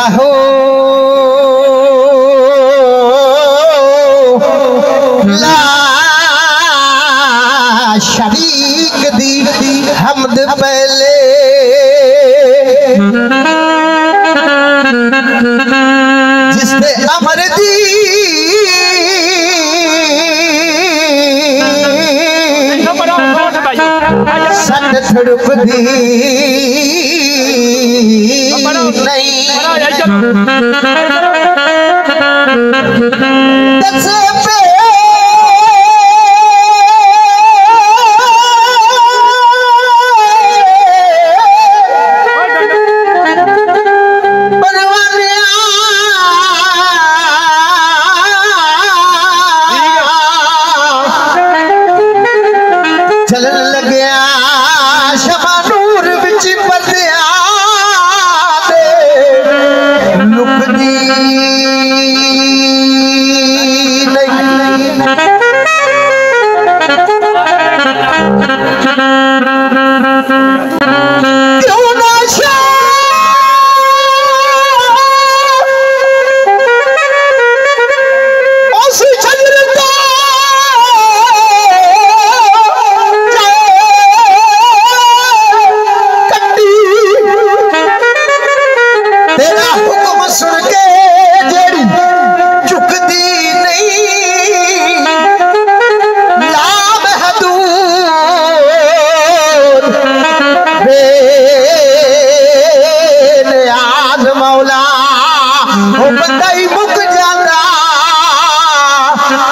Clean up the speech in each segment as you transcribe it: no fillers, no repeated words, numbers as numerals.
हो ला शरीक दी हमद पहले जिसने अमर दी सट थड़प दी नहीं चलन लग्या शमा नूर बिच परदिया दे लुकदी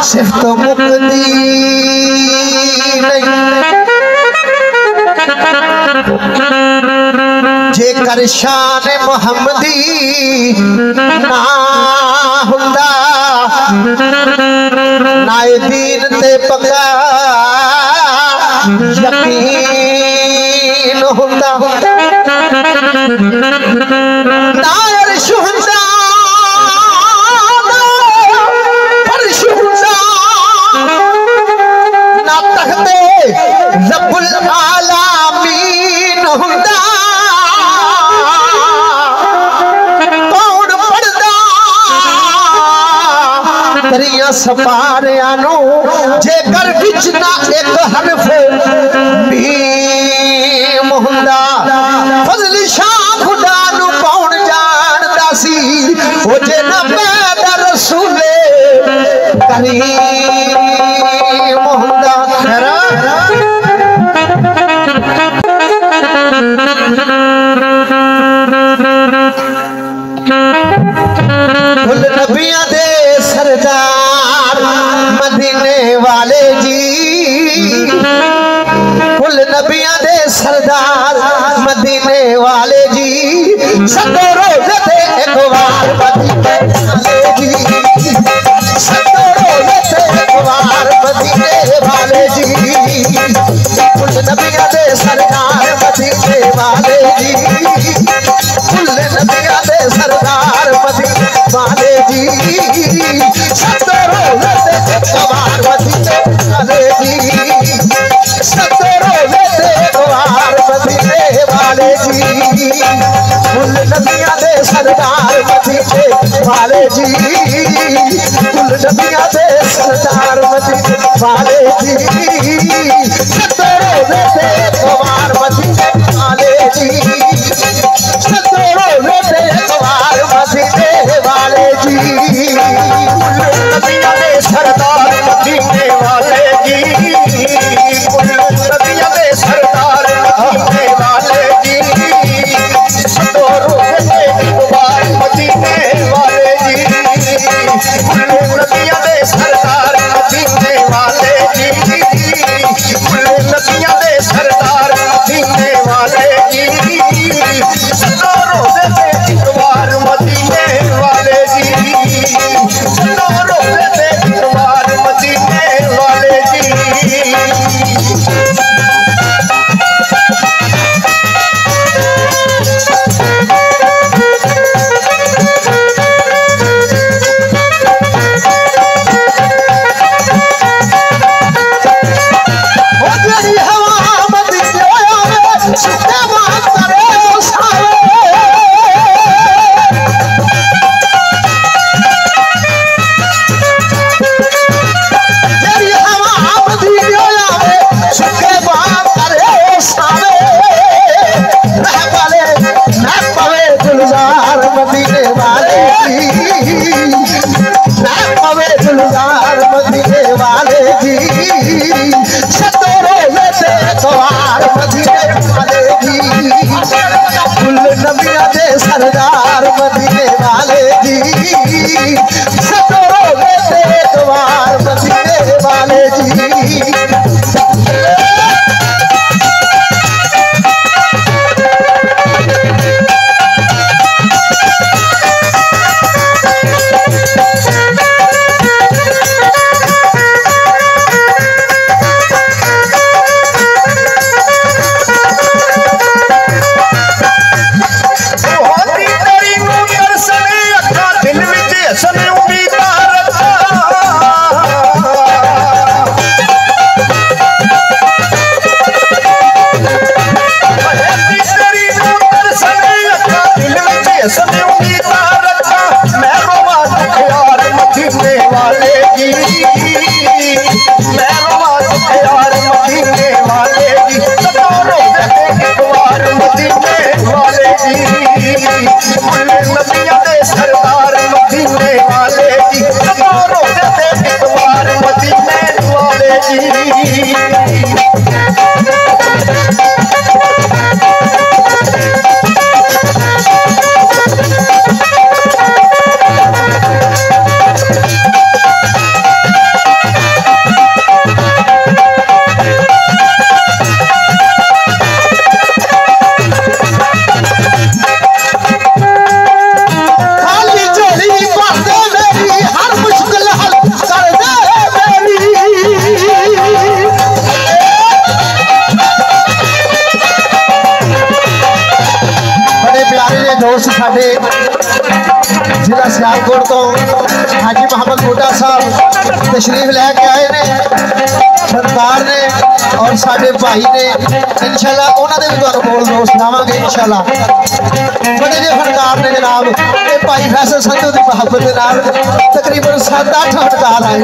सिर्फ तो मुक्ति जेकर शान मुहम्मदी ना हुंदा नाए दीन ते पक्का यकीन हुंदा ना अर्श हुंदा रब्बुल आलामीन हुंदा कौन पढ़दा दरिया सफारियां नू जेकर विच ना एक हरफ मीम हुंदा फजल शाह खुदा नू कौन जानदा सी ओ जे ना पैदा रसूले करीम हुंदा कुल नबियां दे सरदार मदीने वाले जी कुल नबियां दे सरदार मदीने वाले जी सदो रोज़ दे एक बार मदीने वाले जी सदो रोज़ दे एक बार मदीने वाले जी कुल नबियां दे सरदार मदीने वाले जी कुल नबियां दे सरदार मदीने वाले जी सदो रोज़ दे एक बार मदीने वाले जी सदो रोज़ दे एक बार मदीने वाले जी कुल नबियां दे सरदार मदीने वाले जी कुल नबियां दे सरदार मदीने वाले जी सदो रोज़ दे एक बार मदीने वाले जी सदो रोज़ दे एक बार मदीने वाले जी कुल नबियां दे सरदार मदीने वाले जी कुल नबियां दे सरदार मदीने वाले जी सदो रोज़ दे एक बार मदीने वाले जी कुल नबियां दे सरदार मदीने वाले जी कुल नबियां दे सरदार मदीने वाले जी ना पवे गुलजार मदीने वाले जी सतोरो लेते सवार मदीने वाले जी कुल नबिया दे सरदार मदीने वाले जी सतोरो लेते सवार मदीने वाले जी। दोस्त साढ़े जिला सियालकोट तो हाजी मोहम्मद बूटा साहब तशरीफ लैके आए ने सरकार ने और साढ़े भाई ने इंशाल्लाह उन्होंने भी तुहानू बोल दो सुनावांगे इंशाल्लाह। बड़े जे फनकार ने जनाब ये भाई फैसल संधू की मोहब्बत के नाल तकरीबन 7-8 फनकार आए।